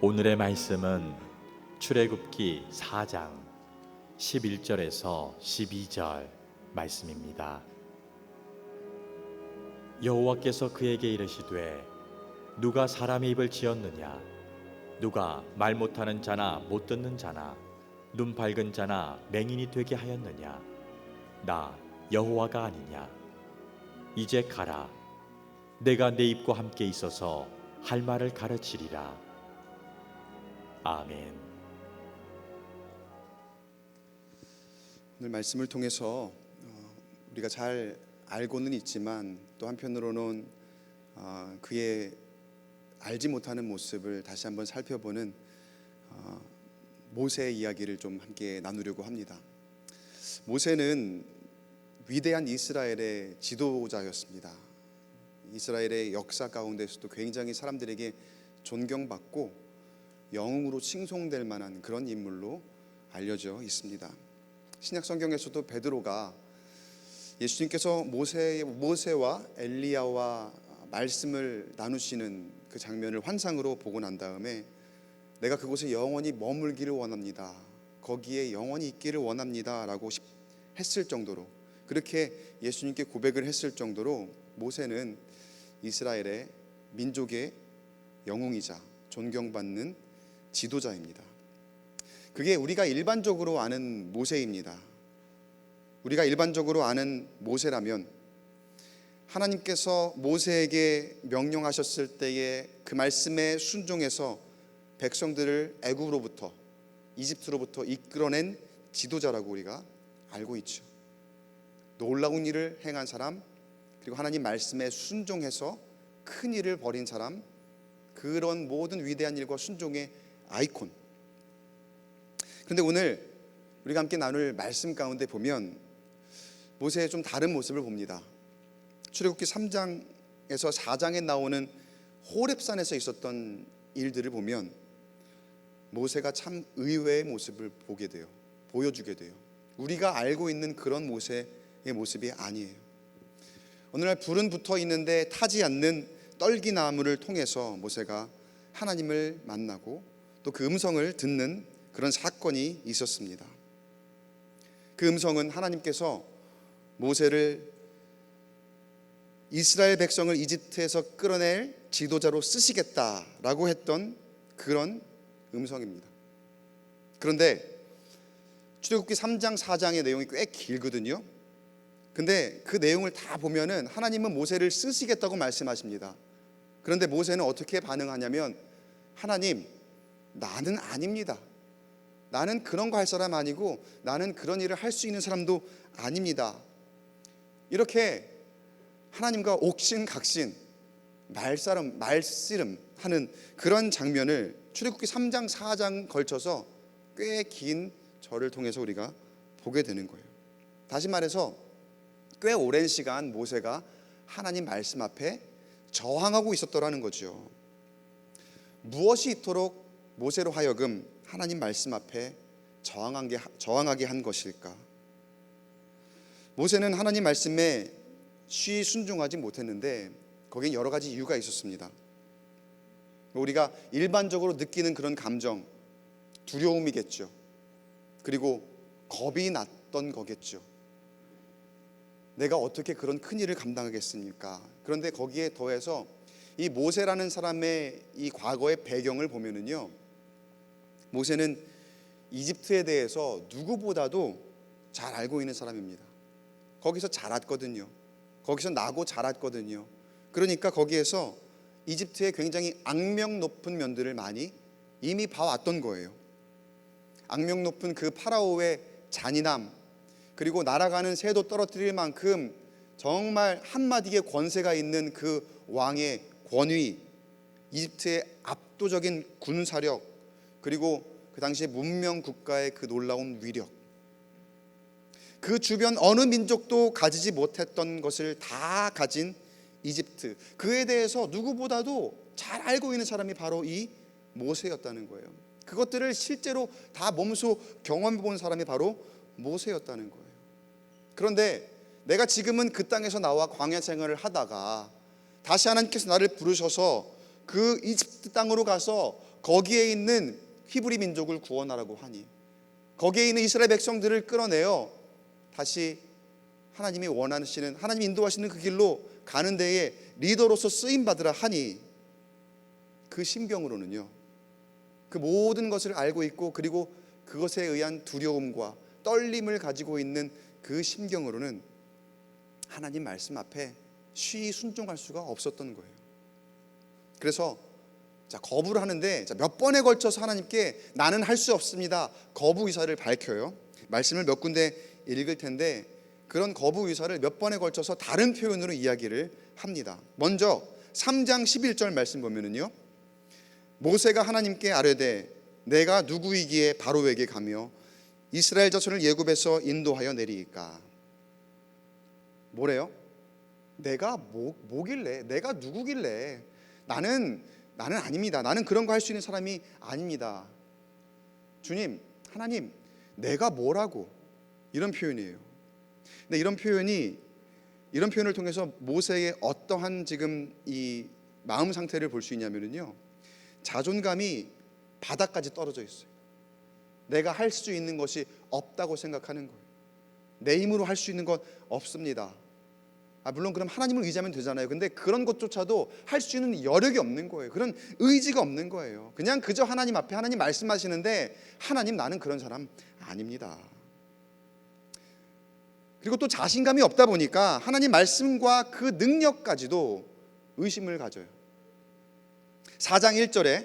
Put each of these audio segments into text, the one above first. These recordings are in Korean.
오늘의 말씀은 출애굽기 4장 11절에서 12절 말씀입니다. 여호와께서 그에게 이르시되 누가 사람의 입을 지었느냐? 누가 말 못하는 자나 못 듣는 자나 눈 밝은 자나 맹인이 되게 하였느냐? 나 여호와가 아니냐? 이제 가라. 내가 내 입과 함께 있어서 할 말을 가르치리라. 아멘. 오늘 말씀을 통해서 우리가 잘 알고는 있지만 또 한편으로는 그의 알지 못하는 모습을 다시 한번 살펴보는 모세의 이야기를 좀 함께 나누려고 합니다. 모세는 위대한 이스라엘의 지도자였습니다. 이스라엘의 역사 가운데서도 굉장히 사람들에게 존경받고 영웅으로 칭송될 만한 그런 인물로 알려져 있습니다. 신약 성경에서도 베드로가 예수님께서 모세와 엘리야와 말씀을 나누시는 그 장면을 환상으로 보고 난 다음에 내가 그곳에 영원히 머물기를 원합니다, 거기에 영원히 있기를 원합니다 라고 했을 정도로, 그렇게 예수님께 고백을 했을 정도로 모세는 이스라엘의 민족의 영웅이자 존경받는 지도자입니다. 그게 우리가 일반적으로 아는 모세입니다. 우리가 일반적으로 아는 모세라면 하나님께서 모세에게 명령하셨을 때에 그 말씀에 순종해서 백성들을 애굽으로부터, 이집트로부터 이끌어낸 지도자라고 우리가 알고 있죠. 놀라운 일을 행한 사람, 그리고 하나님 말씀에 순종해서 큰 일을 벌인 사람, 그런 모든 위대한 일과 순종의 아이콘. 그런데 오늘 우리가 함께 나눌 말씀 가운데 보면 모세의 좀 다른 모습을 봅니다. 출애굽기 3장에서 4장에 나오는 호렙산에서 있었던 일들을 보면 모세가 참 의외의 모습을 보여주게 돼요. 우리가 알고 있는 그런 모세의 모습이 아니에요. 오늘날 불은 붙어 있는데 타지 않는 떨기나무를 통해서 모세가 하나님을 만나고 또 그 음성을 듣는 그런 사건이 있었습니다. 그 음성은 하나님께서 모세를 이스라엘 백성을 이집트에서 끌어낼 지도자로 쓰시겠다라고 했던 그런 음성입니다. 그런데 출애굽기 3장 4장의 내용이 꽤 길거든요. 근데 그 내용을 다 보면은 하나님은 모세를 쓰시겠다고 말씀하십니다. 그런데 모세는 어떻게 반응하냐면, 하나님, 나는 아닙니다. 나는 그런 거 할 사람 아니고 나는 그런 일을 할 수 있는 사람도 아닙니다. 이렇게 하나님과 옥신각신 말씨름 하는 그런 장면을 출애굽기 3장 4장 걸쳐서 꽤 긴 절을 통해서 우리가 보게 되는 거예요. 다시 말해서 꽤 오랜 시간 모세가 하나님 말씀 앞에 저항하고 있었더라는 거죠. 무엇이 이토록 모세로 하여금 하나님 말씀 앞에 저항하게 한 것일까? 모세는 하나님 말씀에 쉬이 순종하지 못했는데 거기에 여러 가지 이유가 있었습니다. 우리가 일반적으로 느끼는 그런 감정, 두려움이겠죠. 그리고 겁이 났던 거겠죠. 내가 어떻게 그런 큰 일을 감당하겠습니까? 그런데 거기에 더해서 이 모세라는 사람의 이 과거의 배경을 보면은요, 모세는 이집트에 대해서 누구보다도 잘 알고 있는 사람입니다. 거기서 자랐거든요. 거기서 나고 자랐거든요. 그러니까 거기에서 이집트의 굉장히 악명 높은 면들을 많이 이미 봐왔던 거예요. 악명 높은 그 파라오의 잔인함, 그리고 날아가는 새도 떨어뜨릴 만큼 정말 한마디의 권세가 있는 그 왕의 권위, 이집트의 압도적인 군사력, 그리고 그 당시에 문명 국가의 그 놀라운 위력, 그 주변 어느 민족도 가지지 못했던 것을 다 가진 이집트, 그에 대해서 누구보다도 잘 알고 있는 사람이 바로 이 모세였다는 거예요. 그것들을 실제로 다 몸소 경험해 본 사람이 바로 모세였다는 거예요. 그런데 내가 지금은 그 땅에서 나와 광야 생활을 하다가 다시 하나님께서 나를 부르셔서 그 이집트 땅으로 가서 거기에 있는 히브리 민족을 구원하라고 하니, 거기에 있는 이스라엘 백성들을 끌어내어 다시 하나님이 원하시는, 하나님이 인도하시는 그 길로 가는 데에 리더로서 쓰임 받으라 하니, 그 심경으로는요, 그 모든 것을 알고 있고 그리고 그것에 의한 두려움과 떨림을 가지고 있는 그 심경으로는 하나님 말씀 앞에 쉬이 순종할 수가 없었던 거예요. 그래서 거부를 하는데 몇 번에 걸쳐서 하나님께 나는 할 수 없습니다, 거부 의사를 밝혀요. 말씀을 몇 군데 읽을 텐데 그런 거부 의사를 몇 번에 걸쳐서 다른 표현으로 이야기를 합니다. 먼저 3장 11절 말씀 보면은요, 모세가 하나님께 아뢰되 내가 누구이기에 바로에게 가며 이스라엘 자손을 애굽에서 인도하여 내리이까. 뭐래요? 내가 뭐길래, 내가 누구길래, 나는 아닙니다, 나는 그런 거 할 수 있는 사람이 아닙니다. 주님, 하나님, 내가 뭐라고, 이런 표현이에요. 근데 이런 표현을 통해서 모세의 어떠한 지금 이 마음 상태를 볼 수 있냐면요, 자존감이 바닥까지 떨어져 있어요. 내가 할 수 있는 것이 없다고 생각하는 거예요. 내 힘으로 할 수 있는 건 없습니다. 물론 그럼 하나님을 의지하면 되잖아요. 근데 그런 것조차도 할 수 있는 여력이 없는 거예요. 그런 의지가 없는 거예요. 그냥 그저 하나님 앞에 하나님 말씀하시는데, 하나님, 나는 그런 사람 아닙니다. 그리고 또 자신감이 없다 보니까 하나님 말씀과 그 능력까지도 의심을 가져요. 4장 1절에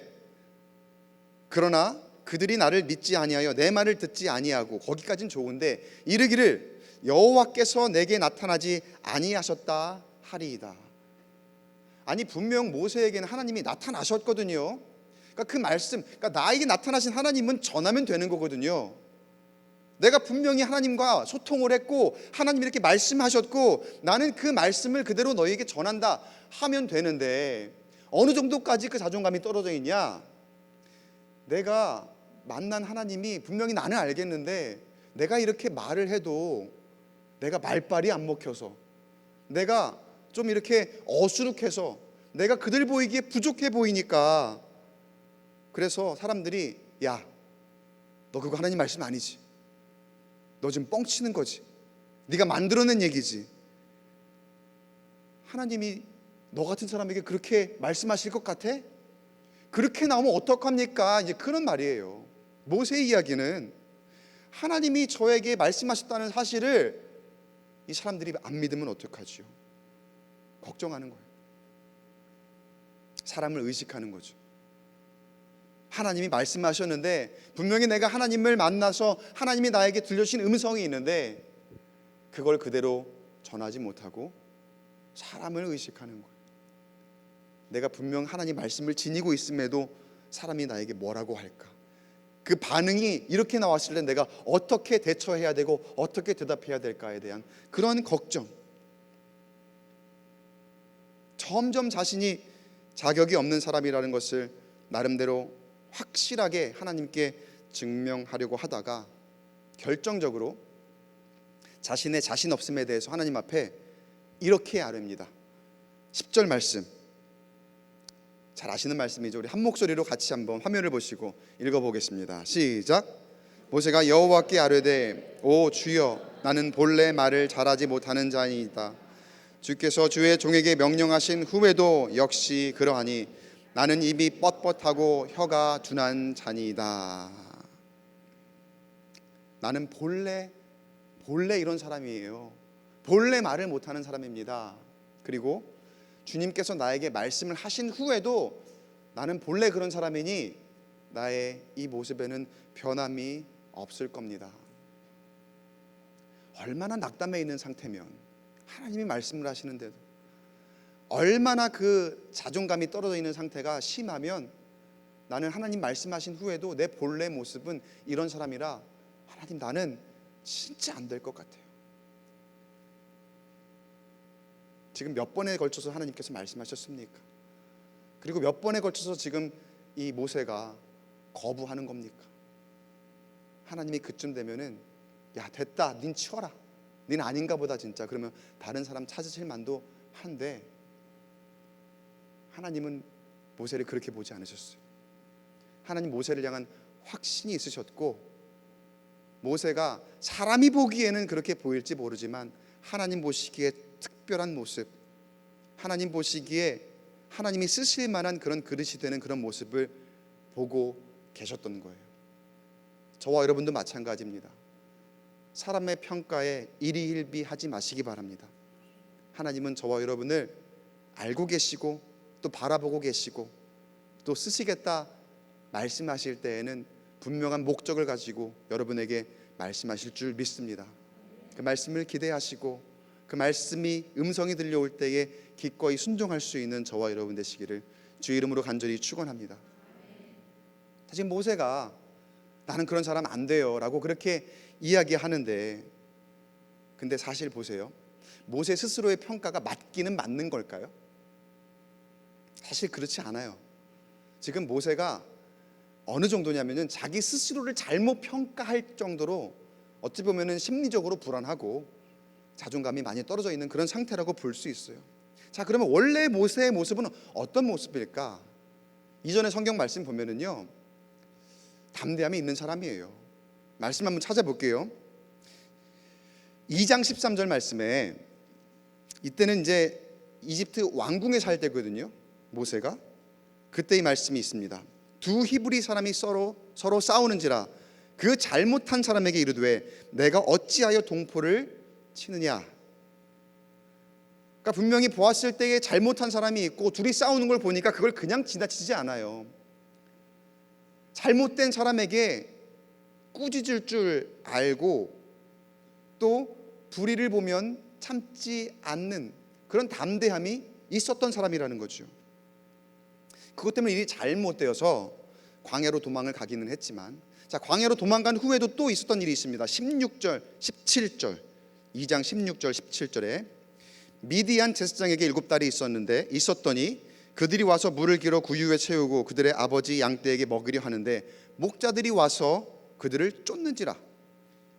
그러나 그들이 나를 믿지 아니하여 내 말을 듣지 아니하고, 거기까지는 좋은데 이르기를 여호와께서 내게 나타나지 아니하셨다 하리이다. 아니, 분명 모세에게는 하나님이 나타나셨거든요. 그러니까 그 말씀, 그러니까 나에게 나타나신 하나님은 전하면 되는 거거든요. 내가 분명히 하나님과 소통을 했고 하나님이 이렇게 말씀하셨고 나는 그 말씀을 그대로 너희에게 전한다 하면 되는데, 어느 정도까지 그 자존감이 떨어져 있냐? 내가 만난 하나님이 분명히 나는 알겠는데 내가 이렇게 말을 해도 내가 말빨이 안 먹혀서, 내가 좀 이렇게 어수룩해서, 내가 그들 보이기에 부족해 보이니까, 그래서 사람들이 야, 너 그거 하나님 말씀 아니지, 너 지금 뻥치는 거지, 네가 만들어낸 얘기지, 하나님이 너 같은 사람에게 그렇게 말씀하실 것 같아? 그렇게 나오면 어떡합니까? 이제 그런 말이에요. 모세의 이야기는 하나님이 저에게 말씀하셨다는 사실을 이 사람들이 안 믿으면 어떡하지요? 걱정하는 거예요. 사람을 의식하는 거죠. 하나님이 말씀하셨는데, 분명히 내가 하나님을 만나서 하나님이 나에게 들려주신 음성이 있는데 그걸 그대로 전하지 못하고 사람을 의식하는 거예요. 내가 분명 하나님 말씀을 지니고 있음에도 사람이 나에게 뭐라고 할까? 그 반응이 이렇게 나왔을 때 내가 어떻게 대처해야 되고 어떻게 대답해야 될까에 대한 그런 걱정. 점점 자신이 자격이 없는 사람이라는 것을 나름대로 확실하게 하나님께 증명하려고 하다가 결정적으로 자신의 자신 없음에 대해서 하나님 앞에 이렇게 아뢰입니다. 10절 말씀, 잘 아시는 말씀이죠. 우리 한 목소리로 같이 한번 화면을 보시고 읽어보겠습니다. 시작. 모세가 여호와께 아뢰되 오 주여, 나는 본래 말을 잘하지 못하는 자이다. 주께서 주의 종에게 명령하신 후에도 역시 그러하니 나는 입이 뻣뻣하고 혀가 둔한 자니이다. 나는 본래 이런 사람이에요. 본래 말을 못하는 사람입니다. 그리고 주님께서 나에게 말씀을 하신 후에도 나는 본래 그런 사람이니 나의 이 모습에는 변함이 없을 겁니다. 얼마나 낙담해 있는 상태면, 하나님이 말씀을 하시는데도 얼마나 그 자존감이 떨어져 있는 상태가 심하면, 나는 하나님 말씀하신 후에도 내 본래 모습은 이런 사람이라 하나님, 나는 진짜 안 될 것 같아요. 지금 몇 번에 걸쳐서 하나님께서 말씀하셨습니까? 그리고 몇 번에 걸쳐서 지금 이 모세가 거부하는 겁니까? 하나님이 그쯤 되면은 야, 됐다, 닌 치워라, 닌 아닌가 보다 진짜, 그러면 다른 사람 찾으실 만도 한데 하나님은 모세를 그렇게 보지 않으셨어요. 하나님 모세를 향한 확신이 있으셨고, 모세가 사람이 보기에는 그렇게 보일지 모르지만 하나님 보시기에 특별한 모습, 하나님 보시기에 하나님이 쓰실 만한 그런 그릇이 되는 그런 모습을 보고 계셨던 거예요. 저와 여러분도 마찬가지입니다. 사람의 평가에 일희일비하지 마시기 바랍니다. 하나님은 저와 여러분을 알고 계시고 또 바라보고 계시고 또 쓰시겠다 말씀하실 때에는 분명한 목적을 가지고 여러분에게 말씀하실 줄 믿습니다. 그 말씀을 기대하시고 그 말씀이 음성이 들려올 때에 기꺼이 순종할 수 있는 저와 여러분 되시기를 주 이름으로 간절히 축원합니다. 사실 모세가 나는 그런 사람 안 돼요 라고 그렇게 이야기하는데, 근데 사실 보세요, 모세 스스로의 평가가 맞기는 맞는 걸까요? 사실 그렇지 않아요. 지금 모세가 어느 정도냐면은 자기 스스로를 잘못 평가할 정도로 어찌 보면은 심리적으로 불안하고 자존감이 많이 떨어져 있는 그런 상태라고 볼 수 있어요. 자, 그러면 원래 모세의 모습은 어떤 모습일까? 이전에 성경 말씀 보면은요, 담대함이 있는 사람이에요. 말씀 한번 찾아볼게요. 2장 13절 말씀에, 이때는 이제 이집트 왕궁에 살 때거든요, 모세가. 그때 이 말씀이 있습니다. 두 히브리 사람이 서로 싸우는지라 그 잘못한 사람에게 이르되 내가 어찌하여 동포를 치느냐. 그러니까 분명히 보았을 때에 잘못한 사람이 있고 둘이 싸우는 걸 보니까 그걸 그냥 지나치지 않아요. 잘못된 사람에게 꾸짖을 줄 알고 또 불의를 보면 참지 않는 그런 담대함이 있었던 사람이라는 거죠. 그것 때문에 일이 잘못되어서 광야로 도망을 가기는 했지만, 자, 광야로 도망간 후에도 또 있었던 일이 있습니다. 16절 17절 2장 16절 17절에 미디안 제사장에게 7딸이 있었더니 그들이 와서 물을 길어 구유에 채우고 그들의 아버지 양떼에게 먹이려 하는데 목자들이 와서 그들을 쫓는지라.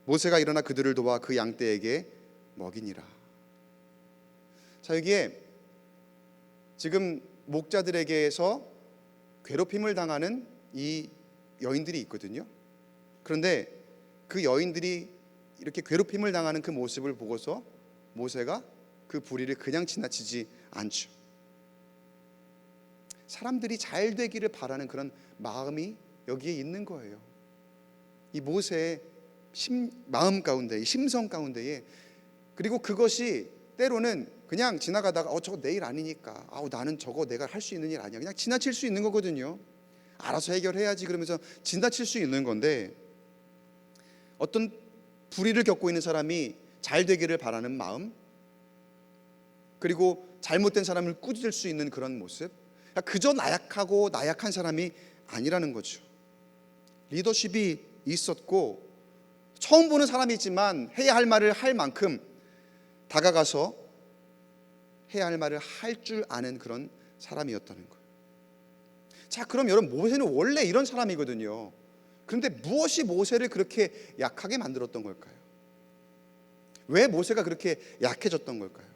모세가 일어나 그들을 도와 그 양떼에게 먹이니라. 자, 여기에 지금 목자들에게서 괴롭힘을 당하는 이 여인들이 있거든요. 그런데 그 여인들이 이렇게 괴롭힘을 당하는 그 모습을 보고서 모세가 그 불의를 그냥 지나치지 않죠. 사람들이 잘 되기를 바라는 그런 마음이 여기에 있는 거예요. 이 모세의 마음 가운데, 심성 가운데에. 그리고 그것이 때로는 그냥 지나가다가 저거 내 일 아니니까, 나는 저거 내가 할 수 있는 일 아니야, 그냥 지나칠 수 있는 거거든요. 알아서 해결해야지 그러면서 지나칠 수 있는 건데, 어떤 불의를 겪고 있는 사람이 잘 되기를 바라는 마음, 그리고 잘못된 사람을 꾸짖을 수 있는 그런 모습, 그저 나약한 사람이 아니라는 거죠. 리더십이 있었고 처음 보는 사람이지만 해야 할 말을 할 만큼 다가가서 해야 할 말을 할 줄 아는 그런 사람이었다는 거예요. 자, 그럼 여러분, 모세는 원래 이런 사람이거든요. 그런데 무엇이 모세를 그렇게 약하게 만들었던 걸까요? 왜 모세가 그렇게 약해졌던 걸까요?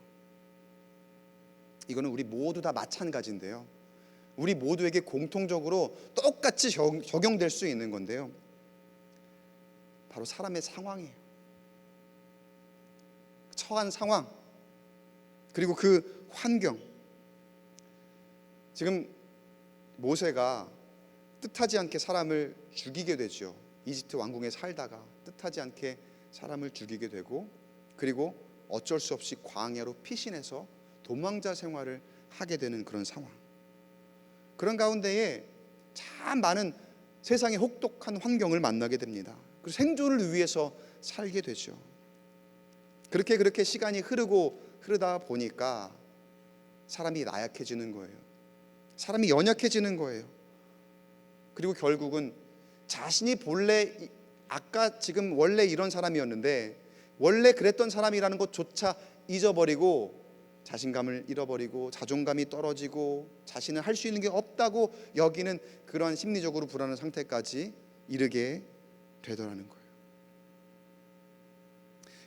이거는 우리 모두 다 마찬가지인데요, 우리 모두에게 공통적으로 똑같이 적용될 수 있는 건데요, 바로 사람의 상황이에요. 처한 상황, 그리고 그 환경. 지금 모세가 뜻하지 않게 사람을 죽이게 되죠. 이집트 왕궁에 살다가 뜻하지 않게 사람을 죽이게 되고, 그리고 어쩔 수 없이 광야로 피신해서 도망자 생활을 하게 되는 그런 상황. 그런 가운데에 참 많은 세상의 혹독한 환경을 만나게 됩니다. 그리고 생존을 위해서 살게 되죠. 그렇게 시간이 흐르다 보니까 사람이 나약해지는 거예요. 사람이 연약해지는 거예요. 그리고 결국은 자신이 본래 아까 지금 원래 이런 사람이었는데 원래 그랬던 사람이라는 것조차 잊어버리고 자신감을 잃어버리고 자존감이 떨어지고 자신은 할 수 있는 게 없다고 여기는 그런 심리적으로 불안한 상태까지 이르게 되더라는 거예요.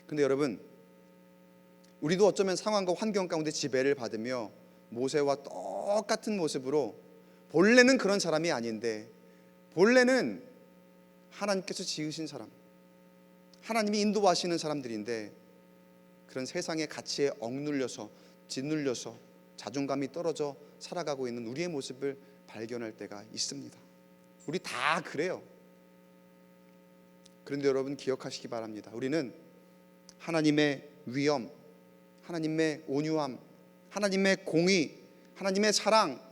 근데 여러분, 우리도 어쩌면 상황과 환경 가운데 지배를 받으며 모세와 똑같은 모습으로 본래는 그런 사람이 아닌데 본래는 하나님께서 지으신 사람, 하나님이 인도하시는 사람들인데 그런 세상의 가치에 억눌려서 짓눌려서 자존감이 떨어져 살아가고 있는 우리의 모습을 발견할 때가 있습니다. 우리 다 그래요. 그런데 여러분 기억하시기 바랍니다. 우리는 하나님의 위엄, 하나님의 온유함, 하나님의 공의, 하나님의 사랑,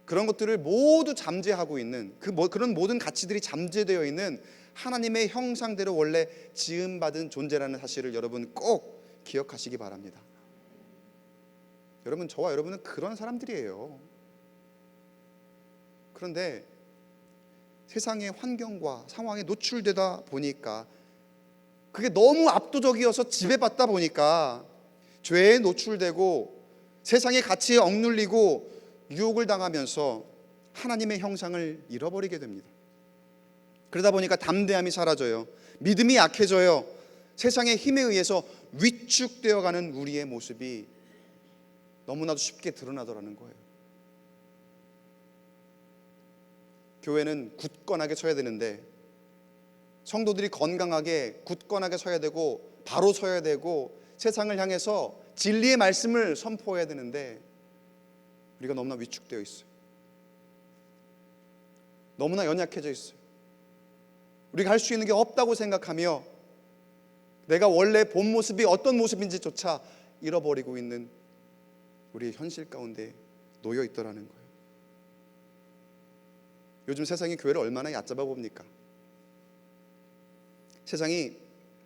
그런 것들을 모두 잠재하고 있는 그런 모든 가치들이 잠재되어 있는 하나님의 형상대로 원래 지음받은 존재라는 사실을 여러분 꼭 기억하시기 바랍니다. 여러분, 저와 여러분은 그런 사람들이에요. 그런데 세상의 환경과 상황에 노출되다 보니까 그게 너무 압도적이어서 지배받다 보니까 죄에 노출되고 세상의 가치에 억눌리고 유혹을 당하면서 하나님의 형상을 잃어버리게 됩니다. 그러다 보니까 담대함이 사라져요. 믿음이 약해져요. 세상의 힘에 의해서 위축되어가는 우리의 모습이 너무나도 쉽게 드러나더라는 거예요. 교회는 굳건하게 서야 되는데, 성도들이 건강하게 굳건하게 서야 되고 바로 서야 되고 세상을 향해서 진리의 말씀을 선포해야 되는데 우리가 너무나 위축되어 있어요. 너무나 연약해져 있어요. 우리가 할 수 있는 게 없다고 생각하며 내가 원래 본 모습이 어떤 모습인지조차 잃어버리고 있는 우리의 현실 가운데 놓여 있더라는 거예요. 요즘 세상이 교회를 얼마나 얕잡아 봅니까? 세상이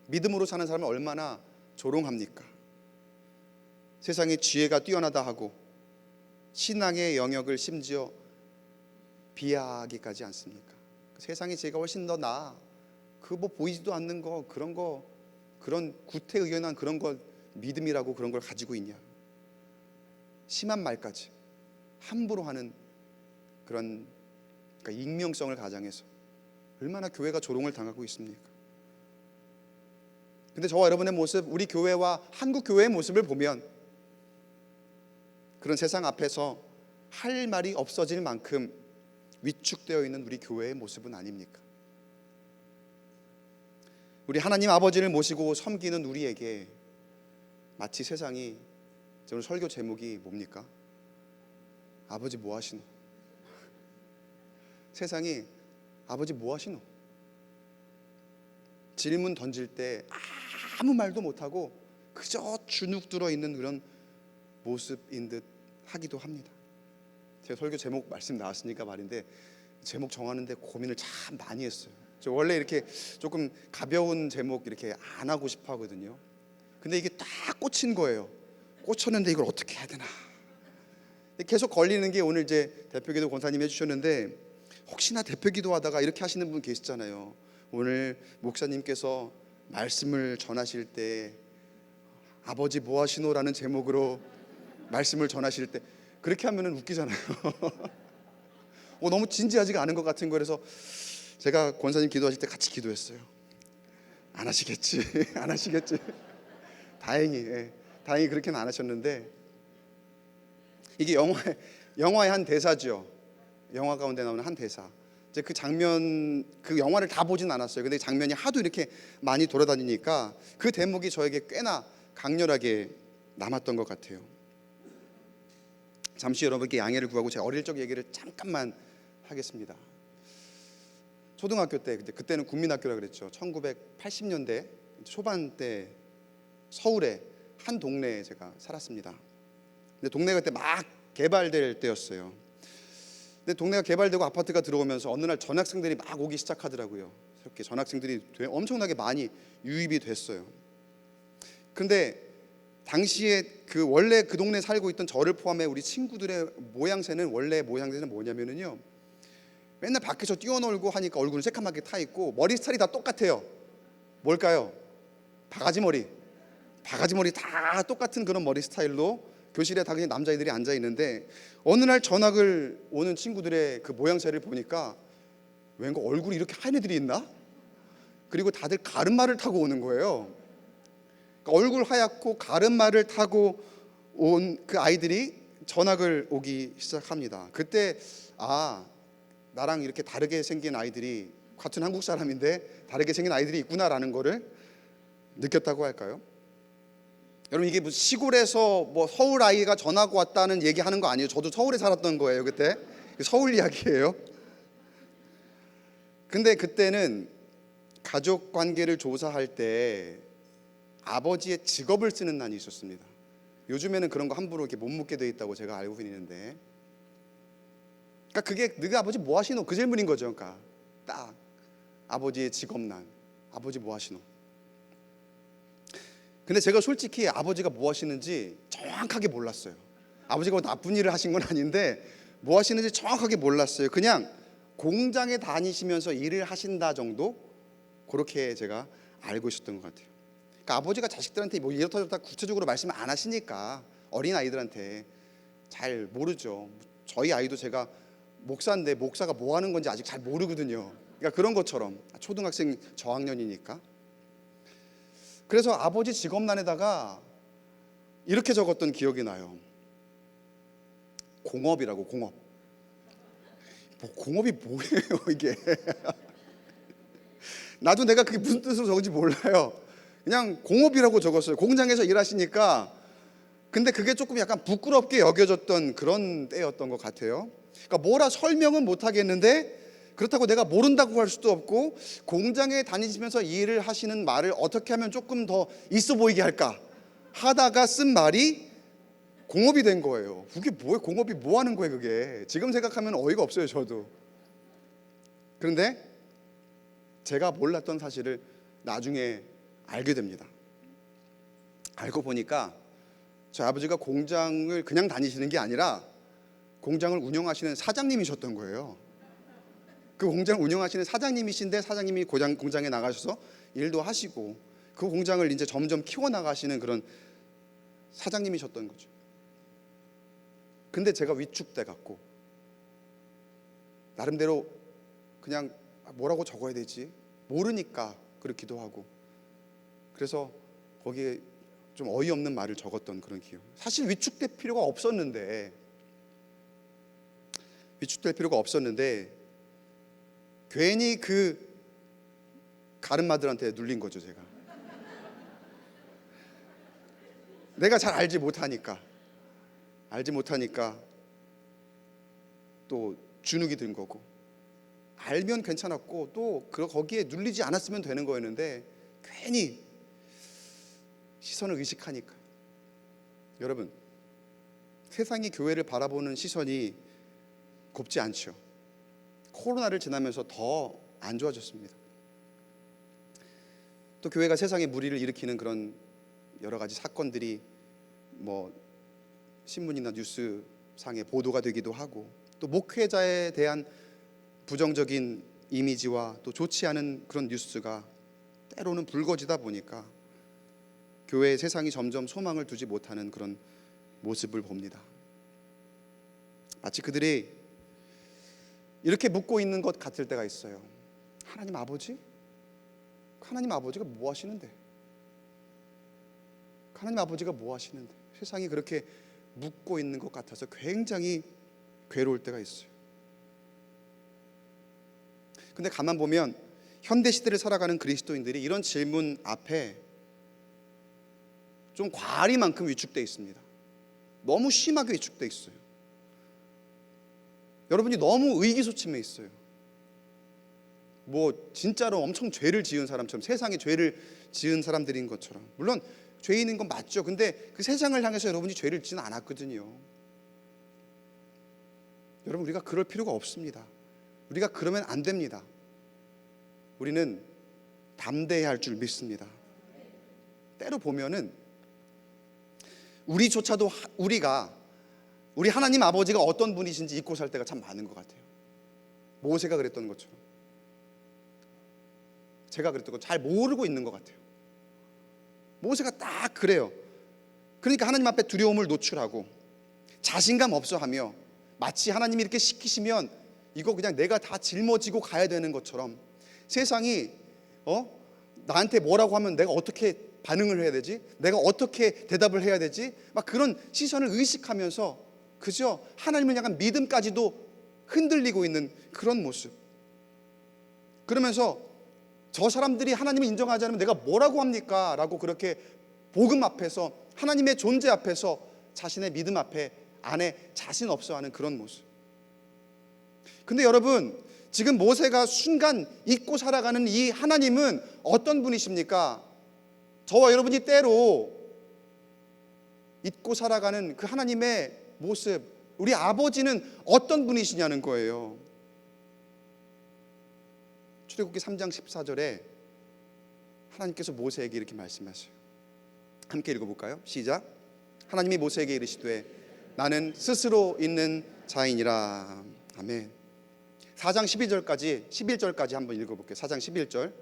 믿음으로 사는 사람을 얼마나 조롱합니까? 세상의 지혜가 뛰어나다 하고 신앙의 영역을 심지어 비하하기까지 않습니까? 세상의 지혜가 훨씬 더 나아. 그 뭐 보이지도 않는 거, 그런 구태의연한 그런 걸 믿음이라고 그런 걸 가지고 있냐? 심한 말까지 함부로 하는 그런, 그러니까 익명성을 가장해서 얼마나 교회가 조롱을 당하고 있습니까? 근데 저와 여러분의 모습, 우리 교회와 한국 교회의 모습을 보면 그런 세상 앞에서 할 말이 없어질 만큼 위축되어 있는 우리 교회의 모습은 아닙니까? 우리 하나님 아버지를 모시고 섬기는 우리에게 마치 세상이, 오늘 설교 제목이 뭡니까? 아버지 뭐 하시노? 세상이 아버지 뭐 하시노? 질문 던질 때 아무 말도 못하고 그저 주눅 들어 있는 그런 모습인 듯 하기도 합니다. 제가 설교 제목 말씀 나왔으니까 말인데 제목 정하는데 고민을 참 많이 했어요. 저 원래 이렇게 조금 가벼운 제목 이렇게 안 하고 싶어 하거든요. 근데 이게 딱 꽂힌 거예요. 꽂혔는데 이걸 어떻게 해야 되나. 계속 걸리는 게 오늘 이제 대표기도 권사님 해주셨는데 혹시나 대표기도 하다가 이렇게 하시는 분 계시잖아요. 오늘 목사님께서 말씀을 전하실 때 아버지 뭐 하시노라는 제목으로 말씀을 전하실 때 그렇게 하면은 웃기잖아요. 너무 진지하지가 않은 것 같은 거. 그래서 제가 권사님 기도하실 때 같이 기도했어요. 안 하시겠지, 안 하시겠지. 다행히 그렇게는 안 하셨는데 이게 영화의 한 대사죠. 영화 가운데 나오는 한 대사. 이제 그 장면, 그 영화를 다 보진 않았어요. 근데 장면이 하도 이렇게 많이 돌아다니니까 그 대목이 저에게 꽤나 강렬하게 남았던 것 같아요. 잠시 여러분께 양해를 구하고 제 어릴 적 얘기를 잠깐만 하겠습니다. 초등학교 때, 그때는 국민학교라 그랬죠. 1980년대 초반 때 서울의 한 동네에 제가 살았습니다. 근데 동네가 그때 막 개발될 때였어요. 근데 동네가 개발되고 아파트가 들어오면서 어느 날 전학생들이 막 오기 시작하더라고요. 이렇게 전학생들이 엄청나게 많이 유입이 됐어요. 근데 당시에 원래 그 동네에 살고 있던 저를 포함해 우리 친구들의 원래 모양새는 뭐냐면은요, 맨날 밖에서 뛰어놀고 하니까 얼굴은 새카맣게 타 있고 머리 스타일이 다 똑같아요. 뭘까요? 바가지 머리 다 똑같은 그런 머리 스타일로 교실에 다 그냥 남자애들이 앉아 있는데 어느 날 전학을 오는 친구들의 그 모양새를 보니까 왠가 얼굴이 이렇게 하얀 애들이 있나? 그리고 다들 가르마를 타고 오는 거예요. 그러니까 얼굴 하얗고 가르마를 타고 온 그 아이들이 전학을 오기 시작합니다. 그때 나랑 이렇게 다르게 생긴 아이들이, 같은 한국 사람인데 다르게 생긴 아이들이 있구나라는 거를 느꼈다고 할까요? 여러분, 이게 무슨 시골에서 뭐 서울 아이가 전화가 왔다는 얘기하는 거 아니에요. 저도 서울에 살았던 거예요 그때. 서울 이야기예요. 근데 그때는 가족 관계를 조사할 때 아버지의 직업을 쓰는 난이 있었습니다. 요즘에는 그런 거 함부로 이렇게 못 묻게 돼 있다고 제가 알고 있는데, 그러니까 그게 너희 아버지 뭐 하시노? 그 질문인 거죠. 그러니까 딱 아버지의 직업난, 아버지 뭐 하시노? 근데 제가 솔직히 아버지가 뭐 하시는지 정확하게 몰랐어요. 아버지가 뭐 나쁜 일을 하신 건 아닌데 뭐 하시는지 정확하게 몰랐어요. 그냥 공장에 다니시면서 일을 하신다 정도, 그렇게 제가 알고 있었던 것 같아요. 그러니까 아버지가 자식들한테 뭐 이렇다 저렇다 구체적으로 말씀을 안 하시니까 어린 아이들한테 잘 모르죠. 저희 아이도 제가 목사인데 목사가 뭐 하는 건지 아직 잘 모르거든요. 그러니까 그런 것처럼 초등학생 저학년이니까. 그래서 아버지 직업란에다가 이렇게 적었던 기억이 나요. 공업이라고. 공업. 뭐 공업이 뭐예요 이게? 나도 내가 그게 무슨 뜻으로 적은지 몰라요. 그냥 공업이라고 적었어요. 공장에서 일하시니까. 근데 그게 조금 약간 부끄럽게 여겨졌던 그런 때였던 것 같아요. 그러니까 뭐라 설명은 못 하겠는데, 그렇다고 내가 모른다고 할 수도 없고, 공장에 다니시면서 일을 하시는 말을 어떻게 하면 조금 더 있어 보이게 할까 하다가 쓴 말이 공업이 된 거예요. 그게 뭐예요? 공업이 뭐 하는 거예요 그게? 지금 생각하면 어이가 없어요 저도. 그런데 제가 몰랐던 사실을 나중에 알게 됩니다. 알고 보니까 저희 아버지가 공장을 그냥 다니시는 게 아니라 공장을 운영하시는 사장님이셨던 거예요. 그 공장을 운영하시는 사장님이신데, 사장님이 공장에 나가셔서 일도 하시고 그 공장을 이제 점점 키워나가시는 그런 사장님이셨던 거죠. 근데 제가 위축돼 갖고 나름대로 그냥 뭐라고 적어야 되지 모르니까 그렇기도 하고, 그래서 거기에 좀 어이없는 말을 적었던 그런 기억. 사실 위축될 필요가 없었는데 괜히 그 가름마들한테 눌린 거죠. 제가 내가 잘 알지 못하니까 또 주눅이 든 거고, 알면 괜찮았고 또 거기에 눌리지 않았으면 되는 거였는데 괜히 시선을 의식하니까. 여러분, 세상이 교회를 바라보는 시선이 곱지 않죠. 코로나를 지나면서 더 안 좋아졌습니다. 또 교회가 세상에 무리를 일으키는 그런 여러 가지 사건들이 뭐 신문이나 뉴스상에 보도가 되기도 하고, 또 목회자에 대한 부정적인 이미지와 또 좋지 않은 그런 뉴스가 때로는 불거지다 보니까 교회의 세상이 점점 소망을 두지 못하는 그런 모습을 봅니다. 마치 그들이 이렇게 묻고 있는 것 같을 때가 있어요. 하나님 아버지? 하나님 아버지가 뭐 하시는데? 하나님 아버지가 뭐 하시는데? 세상이 그렇게 묻고 있는 것 같아서 굉장히 괴로울 때가 있어요. 근데 가만 보면 현대 시대를 살아가는 그리스도인들이 이런 질문 앞에 좀 과하리만큼 위축돼 있습니다. 너무 심하게 위축돼 있어요. 여러분이 너무 의기소침해 있어요. 뭐 진짜로 엄청 죄를 지은 사람처럼, 세상에 죄를 지은 사람들인 것처럼. 물론 죄인인 건 맞죠. 근데 그 세상을 향해서 여러분이 죄를 짓지는 않았거든요. 여러분, 우리가 그럴 필요가 없습니다. 우리가 그러면 안 됩니다. 우리는 담대해야 할 줄 믿습니다. 때로 보면은 우리조차도 우리 하나님 아버지가 어떤 분이신지 잊고 살 때가 참 많은 것 같아요. 모세가 그랬던 것처럼, 제가 그랬던 것, 잘 모르고 있는 것 같아요. 모세가 딱 그래요. 그러니까 하나님 앞에 두려움을 노출하고 자신감 없어하며, 마치 하나님이 이렇게 시키시면 이거 그냥 내가 다 짊어지고 가야 되는 것처럼, 세상이 나한테 뭐라고 하면 내가 어떻게 반응을 해야 되지? 내가 어떻게 대답을 해야 되지? 막 그런 시선을 의식하면서 그저 하나님을 향한 믿음까지도 흔들리고 있는 그런 모습. 그러면서 저 사람들이 하나님을 인정하지 않으면 내가 뭐라고 합니까? 라고 그렇게 복음 앞에서, 하나님의 존재 앞에서 자신의 믿음 앞에 안에 자신 없어 하는 그런 모습. 근데 여러분, 지금 모세가 순간 잊고 살아가는 이 하나님은 어떤 분이십니까? 저와 여러분이 때로 잊고 살아가는 그 하나님의 모습, 우리 아버지는 어떤 분이시냐는 거예요. 출애굽기 3장 14절에 하나님께서 모세에게 이렇게 말씀하세요. 함께 읽어볼까요? 시작. 하나님이 모세에게 이르시되 나는 스스로 있는 자이니라. 아멘. 4장 11절까지 한번 읽어볼게요. 4장 11절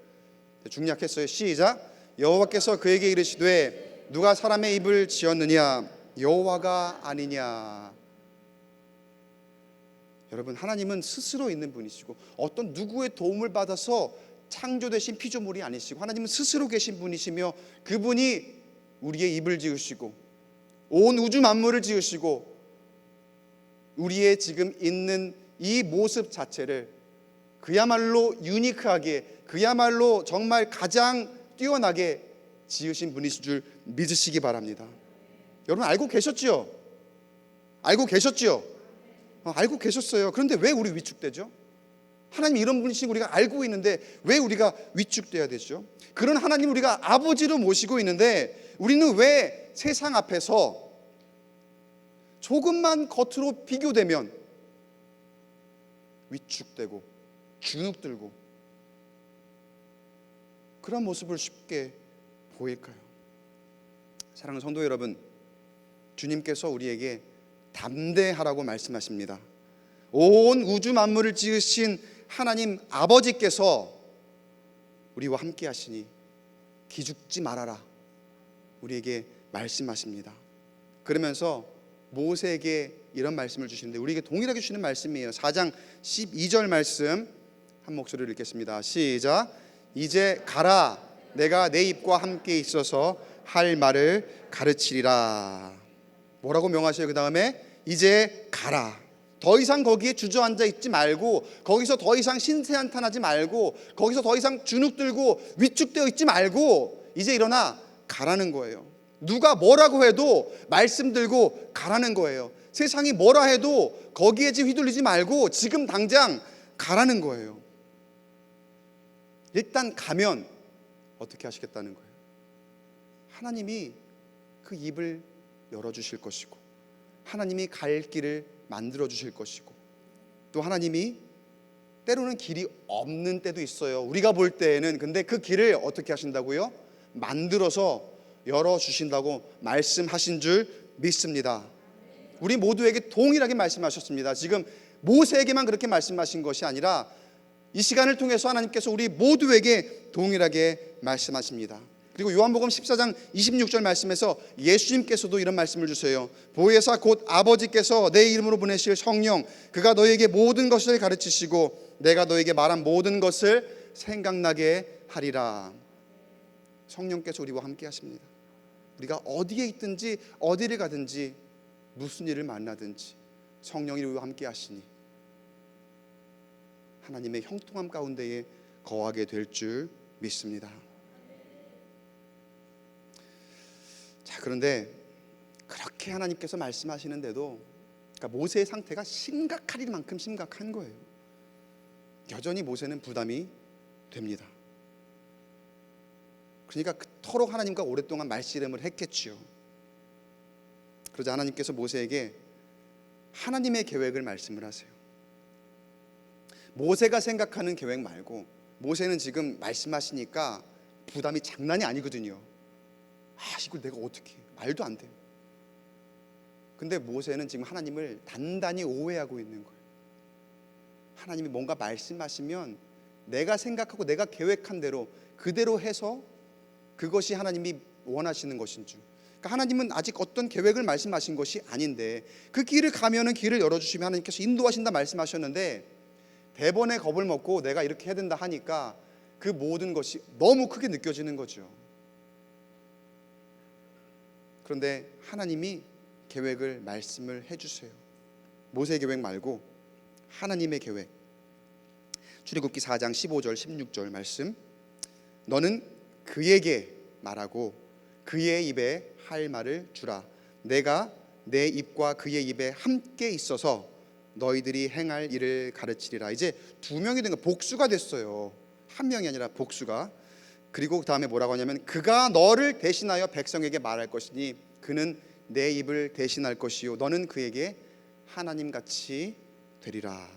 중약했어요. 시작. 여호와께서 그에게 이르시되 누가 사람의 입을 지었느냐? 여호와가 아니냐. 여러분, 하나님은 스스로 있는 분이시고 어떤 누구의 도움을 받아서 창조되신 피조물이 아니시고 하나님은 스스로 계신 분이시며 그분이 우리의 입을 지으시고 온 우주 만물을 지으시고 우리의 지금 있는 이 모습 자체를 그야말로 유니크하게, 그야말로 정말 가장 뛰어나게 지으신 분이신 줄 믿으시기 바랍니다. 여러분 알고 계셨지요? 알고 계셨지요? 알고 계셨어요. 그런데 왜 우리 위축되죠? 하나님 이런 분이신 우리가 알고 있는데 왜 우리가 위축돼야 되죠? 그런 하나님 우리가 아버지로 모시고 있는데 우리는 왜 세상 앞에서 조금만 겉으로 비교되면 위축되고 주눅들고 그런 모습을 쉽게 보일까요? 사랑하는 성도 여러분, 주님께서 우리에게 담대하라고 말씀하십니다. 온 우주 만물을 지으신 하나님 아버지께서 우리와 함께 하시니 기죽지 말아라 우리에게 말씀하십니다. 그러면서 모세에게 이런 말씀을 주시는데 우리에게 동일하게 주시는 말씀이에요. 4장 12절 말씀 한 목소리로 읽겠습니다. 시작. 이제 가라 내가 내 입과 함께 있어서 할 말을 가르치리라. 뭐라고 명하셔요? 그 다음에 이제 가라. 더 이상 거기에 주저앉아 있지 말고 거기서 더 이상 신세한탄하지 말고 거기서 더 이상 주눅들고 위축되어 있지 말고 이제 일어나 가라는 거예요. 누가 뭐라고 해도 말씀 들고 가라는 거예요. 세상이 뭐라 해도 거기에 휘둘리지 말고 지금 당장 가라는 거예요. 일단 가면 어떻게 하시겠다는 거예요? 하나님이 그 입을 열어주실 것이고 하나님이 갈 길을 만들어 주실 것이고 또 하나님이 때로는 길이 없는 때도 있어요. 우리가 볼 때에는. 근데 그 길을 어떻게 하신다고요? 만들어서 열어주신다고 말씀하신 줄 믿습니다. 우리 모두에게 동일하게 말씀하셨습니다. 지금 모세에게만 그렇게 말씀하신 것이 아니라 이 시간을 통해서 하나님께서 우리 모두에게 동일하게 말씀하십니다. 그리고 요한복음 14장 26절 말씀에서 예수님께서도 이런 말씀을 주세요. 보혜사 곧 아버지께서 내 이름으로 보내실 성령 그가 너에게 모든 것을 가르치시고 내가 너에게 말한 모든 것을 생각나게 하리라. 성령께서 우리와 함께 하십니다. 우리가 어디에 있든지 어디를 가든지 무슨 일을 만나든지 성령이 우리와 함께 하시니 하나님의 형통함 가운데에 거하게 될 줄 믿습니다. 자, 그런데 그렇게 하나님께서 말씀하시는데도 그러니까 모세의 상태가 심각하리만큼 심각한 거예요. 여전히 모세는 부담이 됩니다. 그러니까 그토록 하나님과 오랫동안 말씨름을 했겠지요. 그러자 하나님께서 모세에게 하나님의 계획을 말씀을 하세요. 모세가 생각하는 계획 말고 모세는 지금 말씀하시니까 부담이 장난이 아니거든요. 이걸 내가 어떻게 해? 말도 안 돼요. 근데 모세는 지금 하나님을 단단히 오해하고 있는 거예요. 하나님이 뭔가 말씀하시면 내가 생각하고 내가 계획한 대로 그대로 해서 그것이 하나님이 원하시는 것인 줄. 그러니까 하나님은 아직 어떤 계획을 말씀하신 것이 아닌데 그 길을 가면은 길을 열어주시면 하나님께서 인도하신다 말씀하셨는데 대번에 겁을 먹고 내가 이렇게 해야 된다 하니까 그 모든 것이 너무 크게 느껴지는 거죠. 그런데 하나님이 계획을 말씀을 해주세요. 모세의 계획 말고 하나님의 계획. 출애굽기 4장 15절 16절 말씀. 너는 그에게 말하고 그의 입에 할 말을 주라. 내가 내 입과 그의 입에 함께 있어서 너희들이 행할 일을 가르치리라. 이제 두 명이 된 거, 복수가 됐어요. 한 명이 아니라 복수가. 그리고 그 다음에 뭐라고 하냐면 그가 너를 대신하여 백성에게 말할 것이니 그는 내 입을 대신할 것이요 너는 그에게 하나님같이 되리라.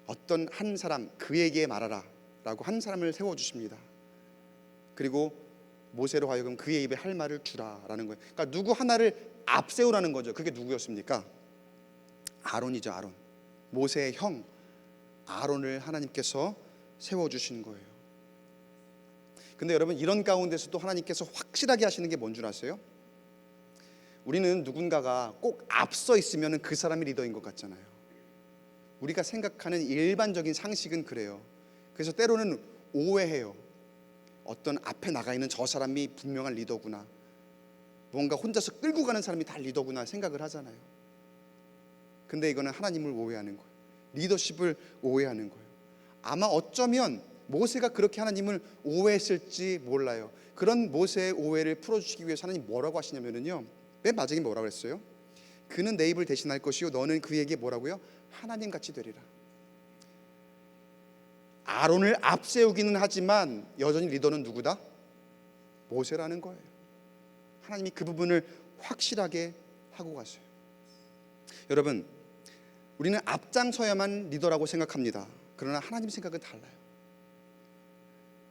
어떤 한 사람, 그에게 말하라 라고 한 사람을 세워주십니다. 그리고 모세로 하여금 그의 입에 할 말을 주라라는 거예요. 그러니까 누구 하나를 앞세우라는 거죠. 그게 누구였습니까? 아론이죠. 아론. 모세의 형 아론을 하나님께서 세워주신 거예요. 근데 여러분, 이런 가운데서도 하나님께서 확실하게 하시는 게 뭔 줄 아세요? 우리는 누군가가 꼭 앞서 있으면 그 사람이 리더인 것 같잖아요. 우리가 생각하는 일반적인 상식은 그래요. 그래서 때로는 오해해요. 어떤 앞에 나가 있는 저 사람이 분명한 리더구나, 뭔가 혼자서 끌고 가는 사람이 다 리더구나 생각을 하잖아요. 근데 이거는 하나님을 오해하는 거예요. 리더십을 오해하는 거예요. 아마 어쩌면 모세가 그렇게 하나님을 오해했을지 몰라요. 그런 모세의 오해를 풀어주시기 위해서 하나님 뭐라고 하시냐면요, 맨 마지막에 뭐라고 했어요? 그는 내 입을 대신할 것이요 너는 그에게 뭐라고요? 하나님같이 되리라. 아론을 앞세우기는 하지만 여전히 리더는 누구다? 모세라는 거예요. 하나님이 그 부분을 확실하게 하고 가세요. 여러분, 우리는 앞장서야만 리더라고 생각합니다. 그러나 하나님 생각은 달라요.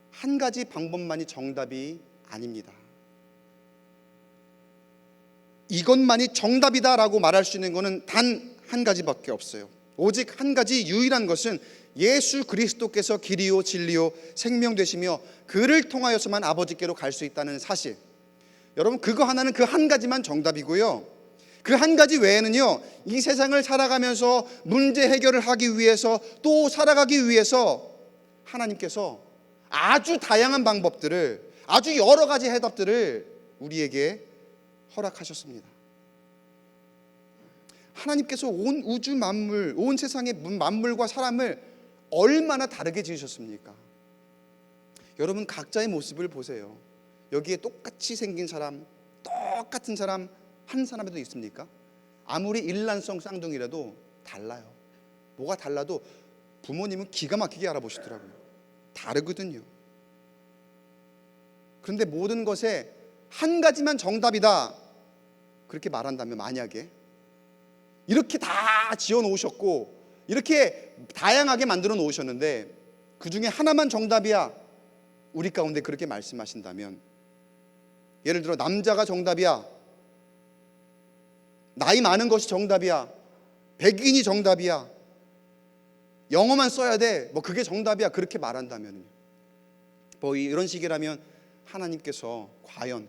한 가지 방법만이 정답이 아닙니다. 이것만이 정답이다라고 말할 수 있는 것은 단 한 가지밖에 없어요. 오직 한 가지 유일한 것은 예수 그리스도께서 길이요 진리요 생명 되시며 그를 통하여서만 아버지께로 갈 수 있다는 사실. 여러분, 그거 하나는 그 한 가지만 정답이고요, 그 한 가지 외에는요, 이 세상을 살아가면서 문제 해결을 하기 위해서, 또 살아가기 위해서 하나님께서 아주 다양한 방법들을, 아주 여러 가지 해답들을 우리에게 허락하셨습니다. 하나님께서 온 우주 만물, 온 세상의 만물과 사람을 얼마나 다르게 지으셨습니까? 여러분, 각자의 모습을 보세요. 여기에 똑같이 생긴 사람, 똑같은 사람 한 사람에도 있습니까? 아무리 일란성 쌍둥이라도 달라요. 뭐가 달라도 부모님은 기가 막히게 알아보시더라고요. 다르거든요. 그런데 모든 것에 한 가지만 정답이다 그렇게 말한다면, 만약에 이렇게 다 지어 놓으셨고 이렇게 다양하게 만들어 놓으셨는데 그 중에 하나만 정답이야, 우리 가운데 그렇게 말씀하신다면, 예를 들어 남자가 정답이야, 나이 많은 것이 정답이야, 백인이 정답이야, 영어만 써야 돼, 뭐 그게 정답이야 그렇게 말한다면, 뭐 이런 식이라면 하나님께서 과연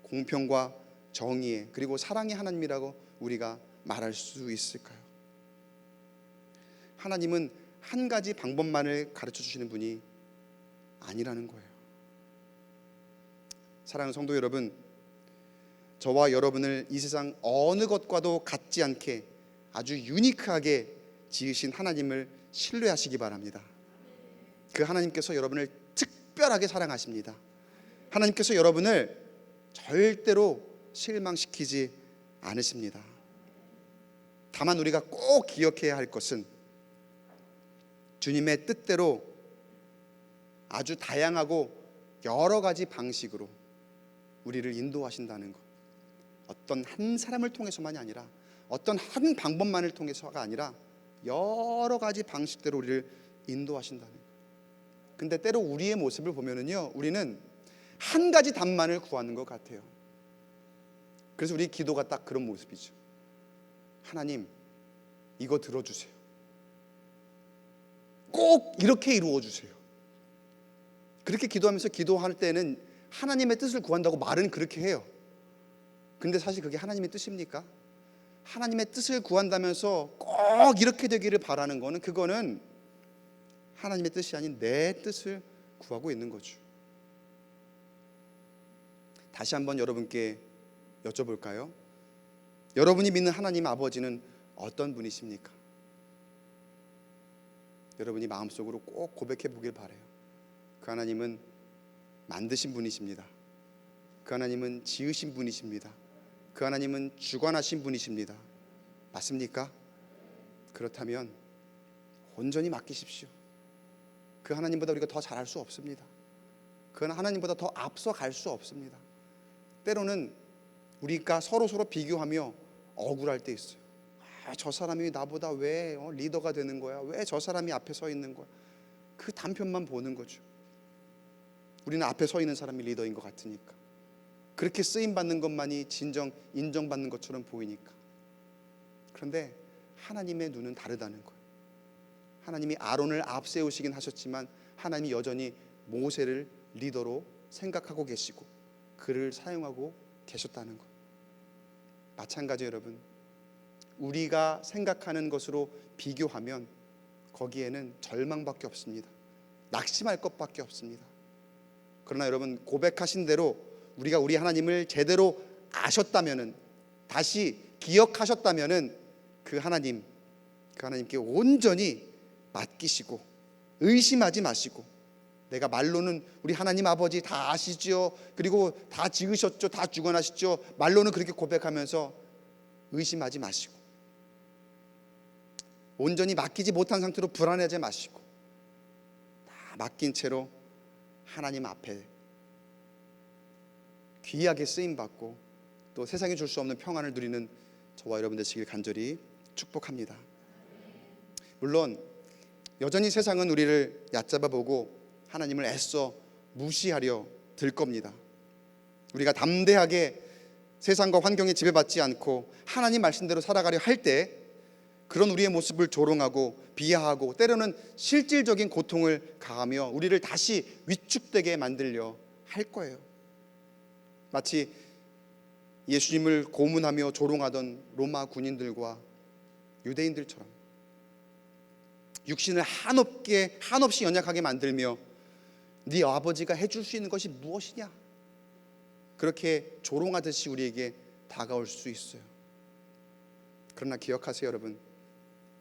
공평과 정의의 그리고 사랑의 하나님이라고 우리가 말할 수 있을까요? 하나님은 한 가지 방법만을 가르쳐 주시는 분이 아니라는 거예요. 사랑하는 성도 여러분, 저와 여러분을 이 세상 어느 것과도 같지 않게 아주 유니크하게 지으신 하나님을 신뢰하시기 바랍니다. 그 하나님께서 여러분을 특별하게 사랑하십니다. 하나님께서 여러분을 절대로 실망시키지 않으십니다. 다만 우리가 꼭 기억해야 할 것은 주님의 뜻대로 아주 다양하고 여러 가지 방식으로 우리를 인도하신다는 것. 어떤 한 사람을 통해서만이 아니라, 어떤 한 방법만을 통해서가 아니라 여러 가지 방식대로 우리를 인도하신다는 것. 근데 때로 우리의 모습을 보면은요, 우리는 한 가지 답만을 구하는 것 같아요. 그래서 우리 기도가 딱 그런 모습이죠. 하나님, 이거 들어주세요. 꼭 이렇게 이루어 주세요. 그렇게 기도하면서 기도할 때는 하나님의 뜻을 구한다고 말은 그렇게 해요. 근데 사실 그게 하나님의 뜻입니까? 하나님의 뜻을 구한다면서 꼭 이렇게 되기를 바라는 거는, 그거는 하나님의 뜻이 아닌 내 뜻을 구하고 있는 거죠. 다시 한번 여러분께 여쭤볼까요? 여러분이 믿는 하나님 아버지는 어떤 분이십니까? 여러분이 마음속으로 꼭 고백해 보길 바라요. 그 하나님은 만드신 분이십니다. 그 하나님은 지으신 분이십니다. 그 하나님은 주관하신 분이십니다. 맞습니까? 그렇다면 온전히 맡기십시오. 그 하나님보다 우리가 더 잘할 수 없습니다. 그 하나님보다 더 앞서 갈 수 없습니다. 때로는 우리가 서로 비교하며 억울할 때 있어요. 저 사람이 나보다 왜 리더가 되는 거야? 왜 저 사람이 앞에 서 있는 거야? 그 단편만 보는 거죠. 우리는 앞에 서 있는 사람이 리더인 것 같으니까, 그렇게 쓰임받는 것만이 진정 인정받는 것처럼 보이니까. 그런데 하나님의 눈은 다르다는 거예요. 하나님이 아론을 앞세우시긴 하셨지만 하나님이 여전히 모세를 리더로 생각하고 계시고 그를 사용하고 계셨다는 거예요. 마찬가지 여러분, 우리가 생각하는 것으로 비교하면 거기에는 절망밖에 없습니다. 낙심할 것밖에 없습니다. 그러나 여러분, 고백하신 대로 우리가 우리 하나님을 제대로 아셨다면은, 다시 기억하셨다면은 그 하나님께 온전히 맡기시고 의심하지 마시고, 내가 말로는 우리 하나님 아버지 다 아시죠, 그리고 다 지으셨죠, 다 주관하시죠, 말로는 그렇게 고백하면서 의심하지 마시고, 온전히 맡기지 못한 상태로 불안해하지 마시고, 다 맡긴 채로 하나님 앞에 귀하게 쓰임받고 또 세상이 줄 수 없는 평안을 누리는 저와 여러분 되시길 간절히 축복합니다. 물론 여전히 세상은 우리를 얕잡아보고 하나님을 애써 무시하려 들 겁니다. 우리가 담대하게 세상과 환경에 지배받지 않고 하나님 말씀대로 살아가려 할 때 그런 우리의 모습을 조롱하고 비하하고 때로는 실질적인 고통을 가하며 우리를 다시 위축되게 만들려 할 거예요. 마치 예수님을 고문하며 조롱하던 로마 군인들과 유대인들처럼 육신을 한없이 연약하게 만들며 네 아버지가 해줄 수 있는 것이 무엇이냐, 그렇게 조롱하듯이 우리에게 다가올 수 있어요. 그러나 기억하세요 여러분,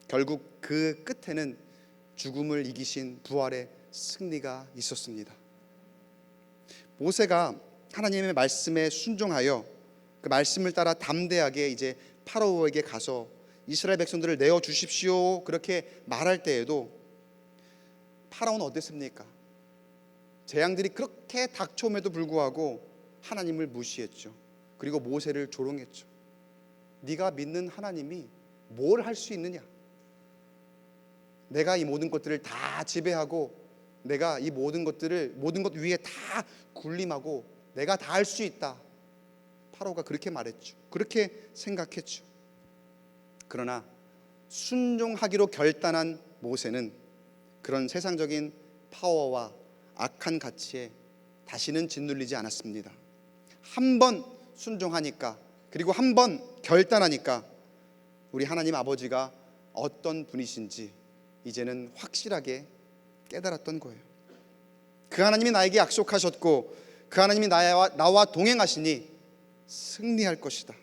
결국 그 끝에는 죽음을 이기신 부활의 승리가 있었습니다. 모세가 하나님의 말씀에 순종하여 그 말씀을 따라 담대하게 이제 파라오에게 가서 이스라엘 백성들을 내어 주십시오 그렇게 말할 때에도 파라오는 어땠습니까? 재앙들이 그렇게 닥쳐옴에도 불구하고 하나님을 무시했죠. 그리고 모세를 조롱했죠. 네가 믿는 하나님이 뭘 할 수 있느냐? 내가 이 모든 것들을 다 지배하고 내가 이 모든 것 위에 다 군림하고 내가 다 할 수 있다. 파라오가 그렇게 말했죠. 그렇게 생각했죠. 그러나 순종하기로 결단한 모세는 그런 세상적인 파워와 악한 가치에 다시는 짓눌리지 않았습니다. 한 번 순종하니까, 그리고 한 번 결단하니까 우리 하나님 아버지가 어떤 분이신지 이제는 확실하게 깨달았던 거예요. 그 하나님이 나에게 약속하셨고 그 하나님이 나와 동행하시니 승리할 것이다.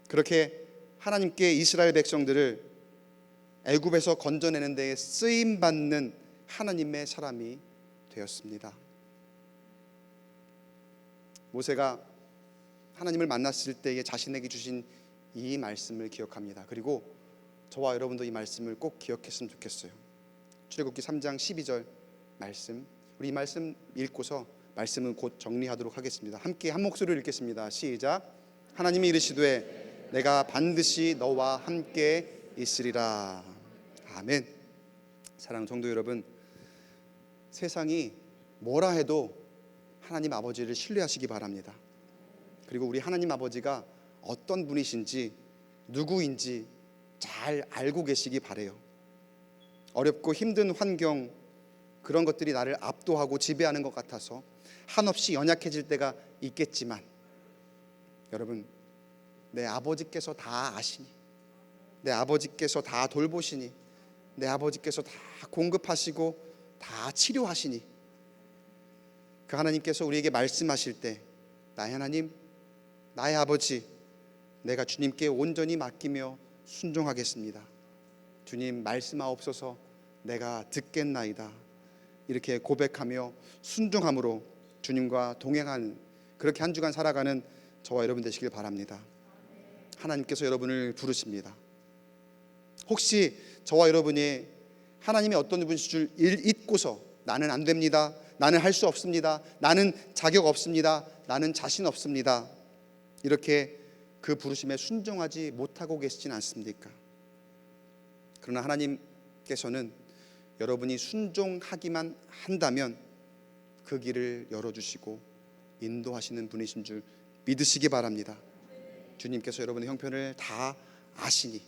그렇게 하나님께 이스라엘 백성들을 애굽에서 건져내는 데에 쓰임받는 하나님의 사람이 되었습니다. 모세가 하나님을 만났을 때에 자신에게 주신 이 말씀을 기억합니다. 그리고 저와 여러분도 이 말씀을 꼭 기억했으면 좋겠어요. 출애굽기 3장 12절 말씀, 우리 이 말씀 읽고서 말씀은 곧 정리하도록 하겠습니다. 함께 한 목소리로 읽겠습니다. 시작. 하나님이 이르시되 내가 반드시 너와 함께 있으리라. 아멘. 사랑하는 성도 여러분, 세상이 뭐라 해도 하나님 아버지를 신뢰하시기 바랍니다. 그리고 우리 하나님 아버지가 어떤 분이신지 누구인지 잘 알고 계시기 바라요. 어렵고 힘든 환경, 그런 것들이 나를 압도하고 지배하는 것 같아서 한없이 연약해질 때가 있겠지만, 여러분, 내 아버지께서 다 아시니, 내 아버지께서 다 돌보시니, 내 아버지께서 다 공급하시고 다 치료하시니, 그 하나님께서 우리에게 말씀하실 때 나의 하나님, 나의 아버지, 내가 주님께 온전히 맡기며 순종하겠습니다. 주님 말씀하옵소서, 내가 듣겠나이다. 이렇게 고백하며 순종함으로 주님과 동행하는, 그렇게 한 주간 살아가는 저와 여러분 되시길 바랍니다. 하나님께서 여러분을 부르십니다. 혹시 저와 여러분이 하나님이 어떤 분이신 줄 잊고서 나는 안 됩니다, 나는 할 수 없습니다, 나는 자격 없습니다, 나는 자신 없습니다, 이렇게 그 부르심에 순종하지 못하고 계시진 않습니까? 그러나 하나님께서는 여러분이 순종하기만 한다면 그 길을 열어주시고 인도하시는 분이신 줄 믿으시기 바랍니다. 주님께서 여러분의 형편을 다 아시니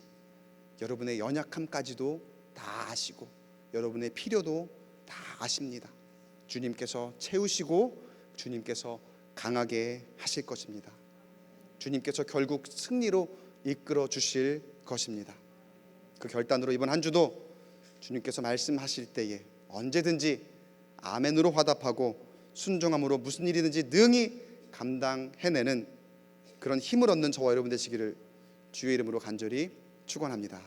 여러분의 연약함까지도 다 아시고 여러분의 필요도 다 아십니다. 주님께서 채우시고 주님께서 강하게 하실 것입니다. 주님께서 결국 승리로 이끌어 주실 것입니다. 그 결단으로 이번 한 주도 주님께서 말씀하실 때에 언제든지 아멘으로 화답하고 순종함으로 무슨 일이든지 능히 감당해내는 그런 힘을 얻는 저와 여러분 되시기를 주의 이름으로 간절히 축원합니다.